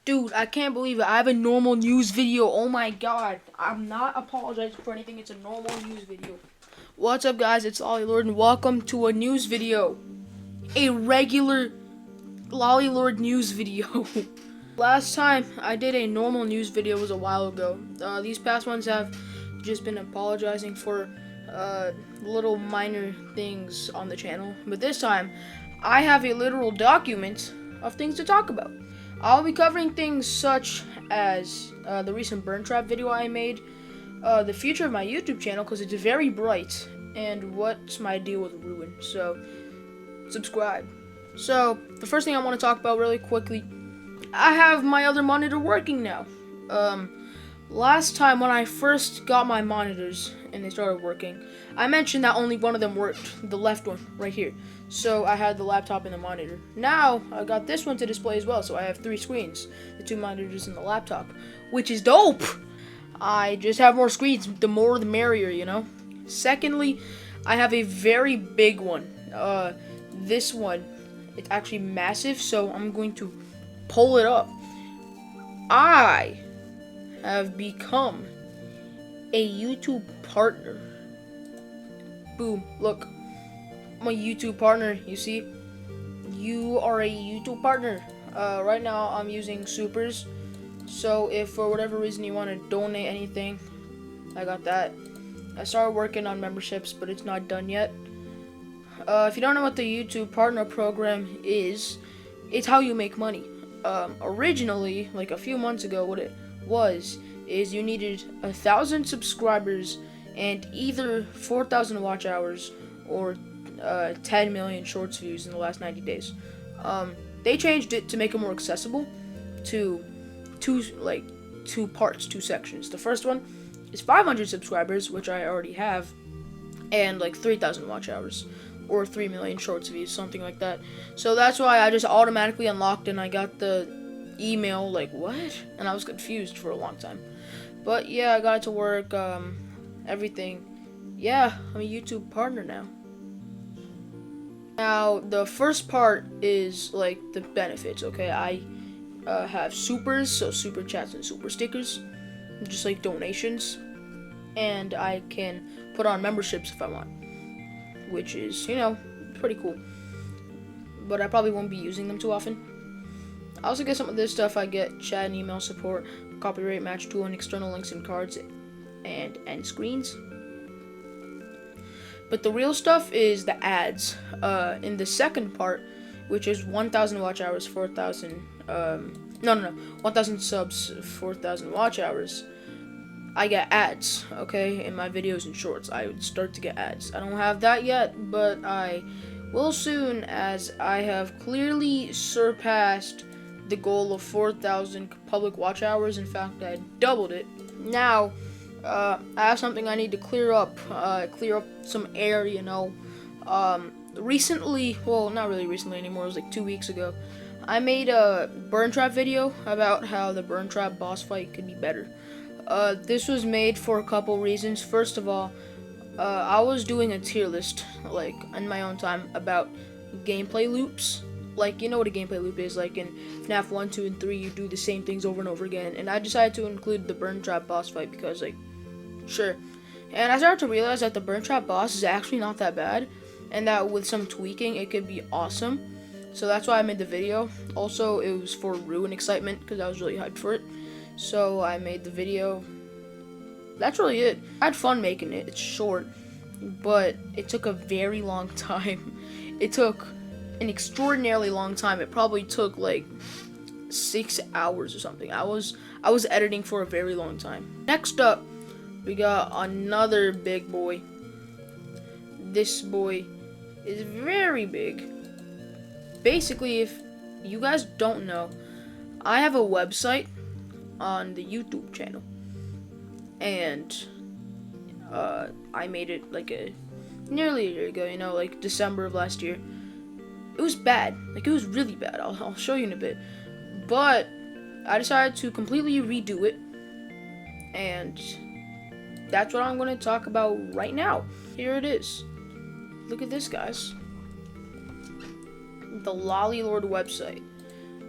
Dude, I can't believe it. I have a normal news video. Oh my god. I'm not apologizing for anything. It's a normal news video. What's up, guys? It's Lolly Lord, and welcome to a news video. A regular Lolly Lord news video. Last time I did a normal news video was a while ago. These past ones have just been apologizing for little minor things on the channel. But this time, I have a literal document of things to talk about. I'll be covering things such as the recent burn trap video I made, the future of my YouTube channel because it's very bright, and what's my deal with Ruin. So, subscribe. So, the first thing I want to talk about really quickly, I have my other monitor working now. Last time when I first got my monitors and they started working, I mentioned that only one of them worked, the left one right here. So I had the laptop and the monitor. Now I got this one to display as well, so I have 3 screens, the 2 monitors and the laptop, which is dope. I just have more screens, the more the merrier, you know. Secondly, I have a very big one. This one, it's actually massive, so I'm going to pull it up. I have become a YouTube partner. Boom, look. I'm a YouTube partner, you see? You are a YouTube partner. Right now I'm using Supers. So if for whatever reason you want to donate anything, I got that. I started working on memberships, but it's not done yet. If you don't know what the YouTube partner program is, it's how you make money. Originally, like a few months ago, what it was is you needed 1,000 subscribers and either 4,000 watch hours or 10 million shorts views in the last 90 days. They changed it to make it more accessible to two parts, 2 sections. The first one is 500 subscribers, which I already have, and like 3,000 watch hours or 3 million shorts views, something like that. So that's why I just automatically unlocked and I got the email like, what? And I was confused for a long time. But yeah, I got it to work, everything. Yeah, I'm a YouTube partner now. Now, the first part is like the benefits, okay? I have supers, so super chats and super stickers, just like donations. And I can put on memberships if I want, which is, you know, pretty cool. But I probably won't be using them too often. I also get some of this stuff. I get chat and email support, copyright match tool, and external links and cards, and end screens. But the real stuff is the ads. In the second part, which is 1,000 watch hours, 4,000, 1,000 subs, 4,000 watch hours, I get ads, okay, in my videos and shorts. I would start to get ads. I don't have that yet, but I will soon, as I have clearly surpassed the goal of 4,000 public watch hours. In fact, I doubled it. Now, I have something I need to clear up some air, you know. Recently, well, not really recently anymore, it was like 2 weeks ago, I made a burn trap video about how the burn trap boss fight could be better. This was made for a couple reasons. First of all, I was doing a tier list, like, in my own time, about gameplay loops. Like, you know what a gameplay loop is, like in FNAF 1, 2, and 3, you do the same things over and over again, and I decided to include the burn trap boss fight because, like, sure. And I started to realize that the burn trap boss is actually not that bad, and that with some tweaking, it could be awesome. So that's why I made the video. Also, it was for Ruin excitement, because I was really hyped for it. So I made the video. That's really it. I had fun making it. It's short, but it took a very long time. It took an extraordinarily long time. It probably took like 6 hours or something. I was editing for a very long time. Next up, we got another big boy. This boy is very big. Basically, if you guys don't know, I have a website on the YouTube channel, and I made it like nearly a year ago, you know, like December of last year. It was bad, like it was really bad. I'll show you in a bit, but I decided to completely redo it, and that's what I'm going to talk about right now. Here it is. Look at this, guys. The Lolly Lord website.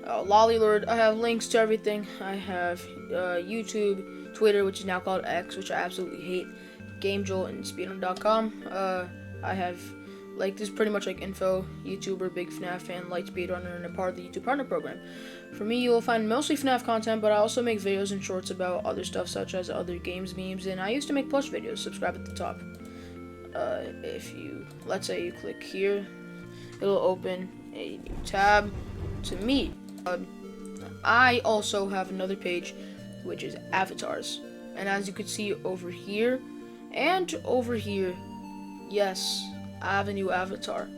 Lollylord. I have links to everything. I have YouTube, Twitter, which is now called X, which I absolutely hate, GameJolt, and Speedrun.com. I have this is pretty much like info, YouTuber, big FNAF fan, light speedrunner, and a part of the YouTube partner program. For me, you will find mostly FNAF content, but I also make videos and shorts about other stuff such as other games, memes, and I used to make plush videos. Subscribe at the top. If you, let's say you click here, it'll open a new tab to meet. I also have another page, which is avatars, and as you can see over here and over here, yes, I have a new avatar.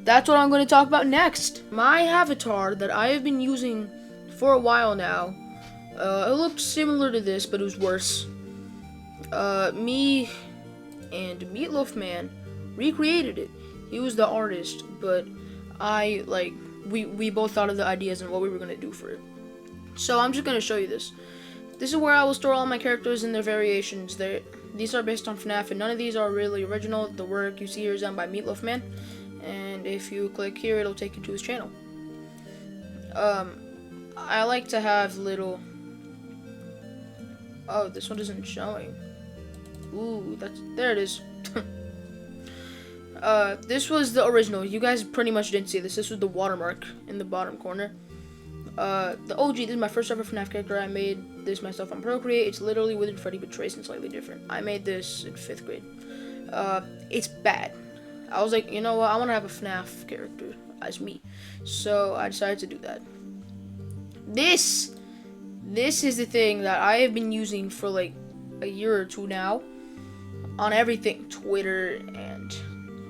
That's what I'm going to talk about next. My avatar that I have been using for a while now, it looked similar to this, but it was worse. Me and Meatloaf Man recreated it. He was the artist, but we both thought of the ideas and what we were going to do for it. So I'm just going to show you this. This is where I will store all my characters and their variations. These are based on FNAF, and none of these are really original. The work you see here is done by Meatloaf Man, and if you click here, it'll take you to his channel. I like to have little... Oh, this one isn't showing. Ooh, there it is. This was the original. You guys pretty much didn't see this. This was the watermark in the bottom corner. The OG, this is my first ever FNAF character. I made this myself on Procreate. It's literally Withered Freddy, but traced and slightly different. I made this in 5th grade. It's bad. I was like, you know what? I want to have a FNAF character as me. So I decided to do that. This is the thing that I have been using for like a year or two now. On everything. Twitter and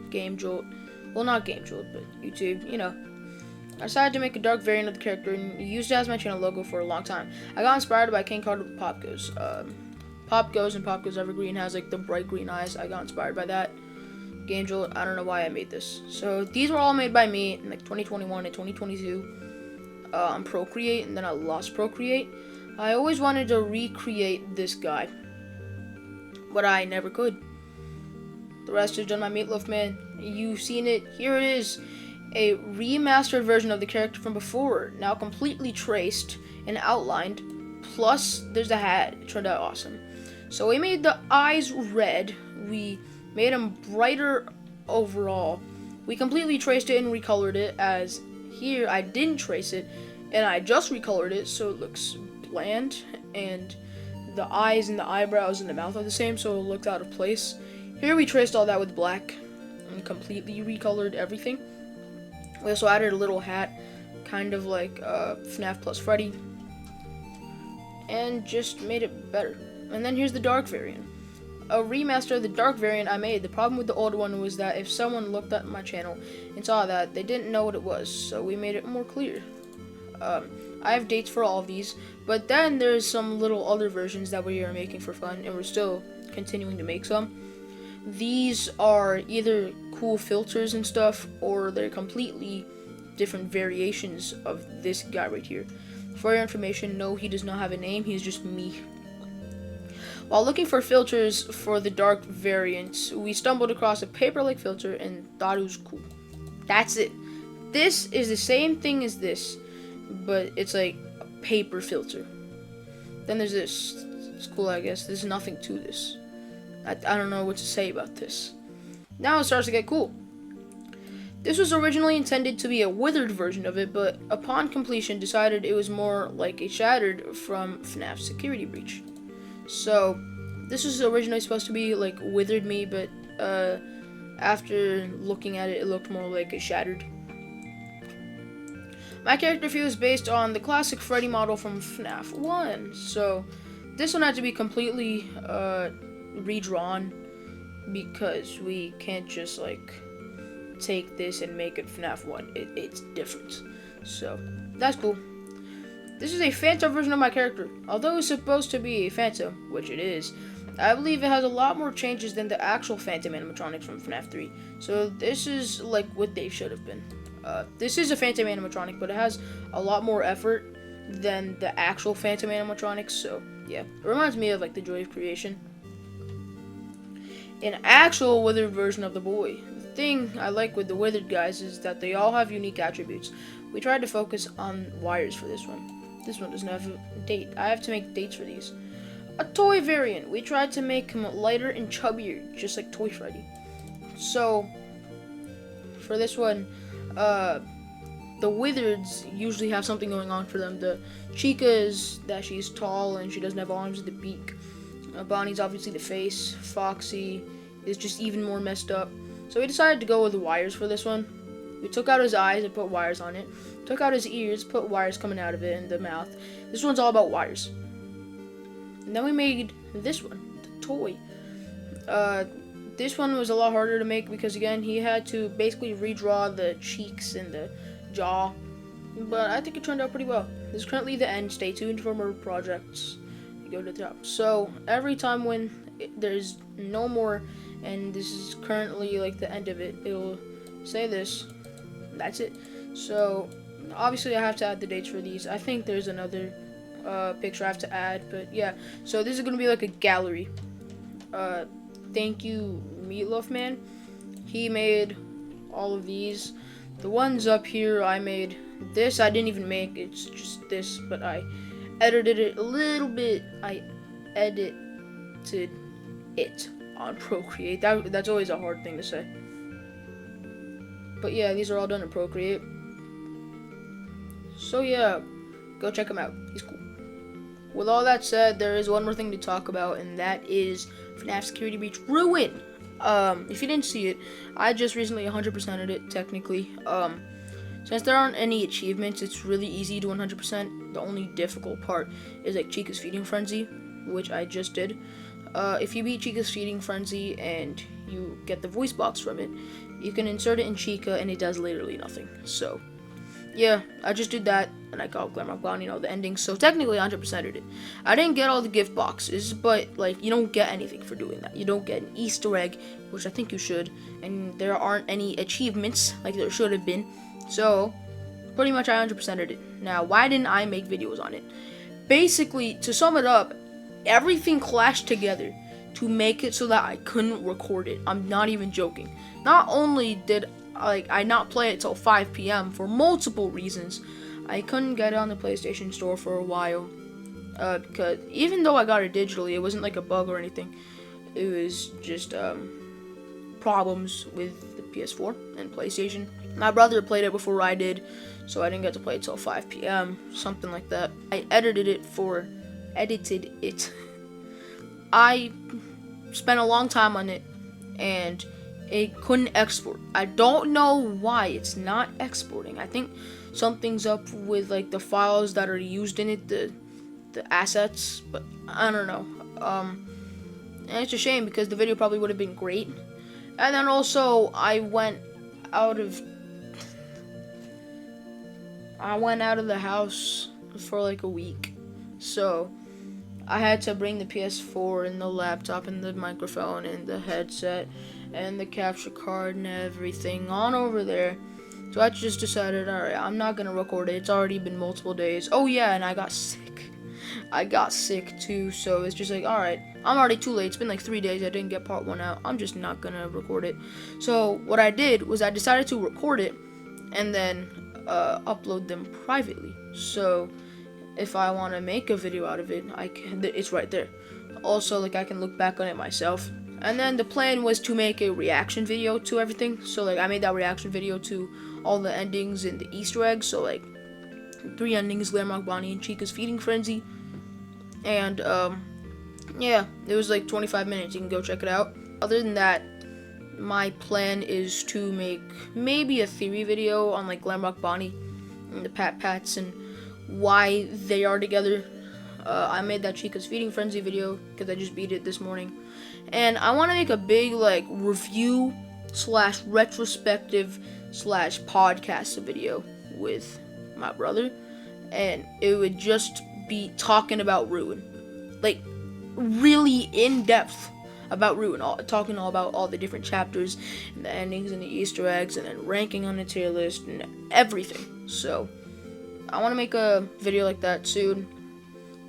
GameJolt. Well, not GameJolt, but YouTube, you know. I decided to make a dark variant of the character and used it as my channel logo for a long time. I got inspired by King Carter Pop Goes. Pop Goes and Pop Goes Evergreen has like the bright green eyes. I got inspired by that. GameJolt, I don't know why I made this. So these were all made by me in like 2021 and 2022 on Procreate, and then I lost Procreate. I always wanted to recreate this guy, but I never could. The rest is done by Meatloaf Man. You've seen it. Here it is. A remastered version of the character from before, now completely traced and outlined, plus there's a hat. It turned out awesome. So we made the eyes red, we made them brighter overall, we completely traced it and recolored it, as here I didn't trace it, and I just recolored it so it looks bland, and the eyes and the eyebrows and the mouth are the same, so it looked out of place. Here we traced all that with black, and completely recolored everything. We also added a little hat, kind of like FNAF plus Freddy, and just made it better. And then here's the dark variant. A remaster of the dark variant I made. The problem with the old one was that if someone looked at my channel and saw that, they didn't know what it was, so we made it more clear. I have dates for all of these, but then there's some little other versions that we are making for fun, and we're still continuing to make some. These are either cool filters and stuff, or they're completely different variations of this guy right here. For your information, no, he does not have a name, he's just me. While looking for filters for the dark variants, we stumbled across a paper-like filter and thought it was cool. That's it. This is the same thing as this, but it's like a paper filter. Then there's this. It's cool, I guess. There's nothing to this. I don't know what to say about this. Now it starts to get cool. This was originally intended to be a withered version of it, but upon completion decided it was more like a shattered from FNAF Security Breach. So this was originally supposed to be like withered me, but after looking at it, it looked more like a shattered. My character feel is based on the classic Freddy model from FNAF 1, so this one had to be completely redrawn, because we can't just like take this and make it FNAF 1. It's different. So that's cool. This is a Phantom version of my character. Although it's supposed to be a Phantom, which it is, I believe it has a lot more changes than the actual Phantom animatronics from FNAF 3. So this is like what they should have been. This is a Phantom animatronic, but it has a lot more effort than the actual Phantom animatronics. So yeah, it reminds me of like the Joy of Creation. An actual withered version of the boy. thing I like with the Withered guys is that they all have unique attributes. We tried to focus on wires for this one. This one doesn't have a date. I have to make dates for these. A toy variant. We tried to make him lighter and chubbier, just like Toy Freddy. So, for this one, the Withereds usually have something going on for them. The Chica is that she's tall and she doesn't have arms with the beak. Bonnie's obviously the face. Foxy is just even more messed up. So we decided to go with the wires for this one. We took out his eyes and put wires on it. Took out his ears, put wires coming out of it, and the mouth. This one's all about wires. And then we made this one, the toy. This one was a lot harder to make because, again, he had to basically redraw the cheeks and the jaw. But I think it turned out pretty well. This is currently the end. Stay tuned for more projects. Go to the top. So every time when there's no more, and this is currently like the end of it, it'll say this. That's it. So obviously I have to add the dates for these. I think there's another picture I have to add, but yeah. So this is gonna be like a gallery. Thank you, Meatloaf Man. He made all of these. The ones up here I made. This I didn't even make. It's just this, but I edited it a little bit. I edited it on Procreate. That's always a hard thing to say. But yeah, these are all done in Procreate. So yeah, go check him out. He's cool. With all that said, there is one more thing to talk about, and that is FNAF Security Breach Ruin. If you didn't see it, I just recently 100%ed it, technically. Since there aren't any achievements, it's really easy to 100%. The only difficult part is like Chica's Feeding Frenzy, which I just did. If you beat Chica's Feeding Frenzy and you get the voice box from it, you can insert it in Chica and it does literally nothing. So, yeah, I just did that and I got Glamrock Bounty, the ending. So technically 100%ed it. I didn't get all the gift boxes, but like you don't get anything for doing that. You don't get an Easter egg, which I think you should, and there aren't any achievements like there should have been. So, pretty much I 100%ed it. Now, why didn't I make videos on it? Basically, to sum it up, everything clashed together to make it so that I couldn't record it. I'm not even joking. Not only did I not play it till 5 p.m. for multiple reasons, I couldn't get it on the PlayStation Store for a while. Because even though I got it digitally, it wasn't like a bug or anything. It was just problems with the PS4 and PlayStation. My brother played it before I did, so I didn't get to play it till 5 p.m. Something like that. I edited it. I spent a long time on it, and it couldn't export. I don't know why it's not exporting. I think something's up with like the files that are used in it, the assets, but I don't know. And it's a shame because the video probably would have been great. And then also I went out of the house for like a week, so I had to bring the PS4 and the laptop and the microphone and the headset and the capture card and everything on over there. So I just decided, alright, I'm not gonna record it. It's already been multiple days. Oh yeah, and I got sick. I got sick too, so it's just like, alright, I'm already too late. It's been like 3 days. I didn't get part 1 out. I'm just not gonna record it. So what I did was I decided to record it and then upload them privately. So if I want to make a video out of it, I can. It's right there. Also, like I can look back on it myself. And then the plan was to make a reaction video to everything. So like I made that reaction video to all the endings and the Easter eggs. So like 3 endings: Glamrock Bonnie and Chica's Feeding Frenzy. And yeah, it was like 25 minutes. You can go check it out. Other than that, my plan is to make maybe a theory video on like Glamrock Bonnie and the Pat Pats and why they are together. I made that Chica's Feeding Frenzy video because I just beat it this morning, and I want to make a big like review / retrospective / podcast video with my brother, and it would just be talking about Ruin, like really in depth about Ruin, talking all about all the different chapters and the endings and the Easter eggs, and then ranking on the tier list and everything. So I want to make a video like that soon,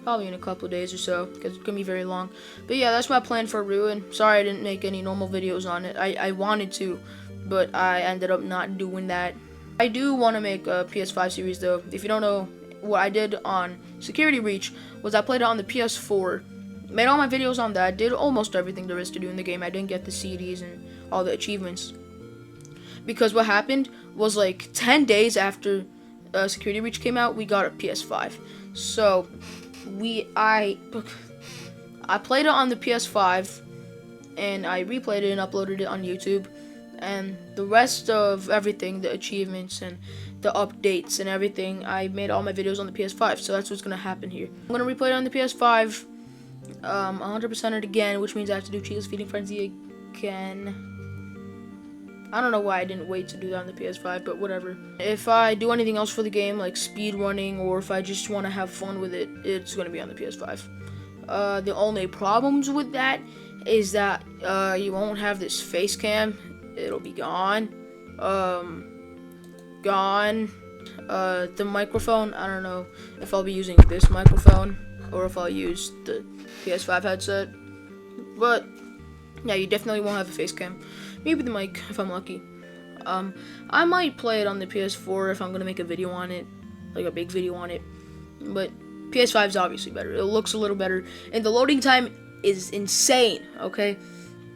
probably in a couple of days or so, because it's gonna be very long. But yeah, that's my plan for Ruin. Sorry I didn't make any normal videos on it. I wanted to, but I ended up not doing that. I do want to make a PS5 series though. If you don't know, what I did on Security Breach was I played it on the PS4. Made all my videos on that. Did almost everything there is to do in the game. I didn't get the CDs and all the achievements. Because what happened was like 10 days after Security Breach came out, we got a PS5. So I played it on the PS5 and I replayed it and uploaded it on YouTube. And the rest of everything, the achievements and the updates and everything, I made all my videos on the PS5. So that's what's gonna happen here. I'm gonna replay it on the PS5, 100% it again, which means I have to do Cheetah's Feeding Frenzy again. I don't know why I didn't wait to do that on the PS5, but whatever. If I do anything else for the game, like speed running, or if I just want to have fun with it, it's gonna be on the PS5. The only problems with that is that you won't have this face cam. It'll be gone. The microphone, I don't know if I'll be using this microphone or if I'll use the PS5 headset. But yeah, you definitely won't have a face cam. Maybe the mic if I'm lucky. I might play it on the PS4 if I'm gonna make a video on it, like a big video on it. But PS5 is obviously better. It looks a little better, and the loading time is insane. Okay,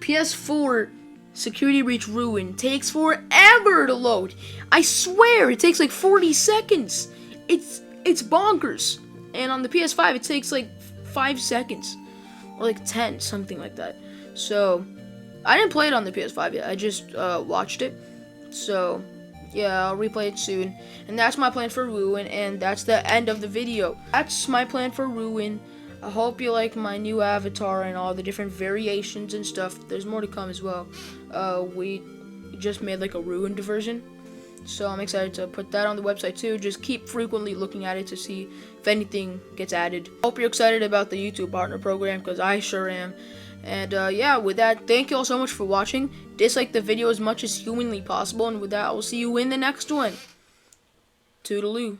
PS4 Security Breach Ruin takes forever to load. I swear it takes like 40 seconds. It's bonkers. And on the PS5 it takes like 5 seconds or like 10, something like that. So I didn't play it on the PS5 yet. I just watched it. So yeah, I'll replay it soon. And that's my plan for Ruin, and that's the end of the video. That's my plan for Ruin. I hope you like my new avatar and all the different variations and stuff. There's more to come as well. We just made like a ruined version, so I'm excited to put that on the website too. Just keep frequently looking at it to see if anything gets added. Hope you're excited about the YouTube partner program, because I sure am. And yeah, with that, thank you all so much for watching. Dislike the video as much as humanly possible, and with that, I will see you in the next one. Toodaloo.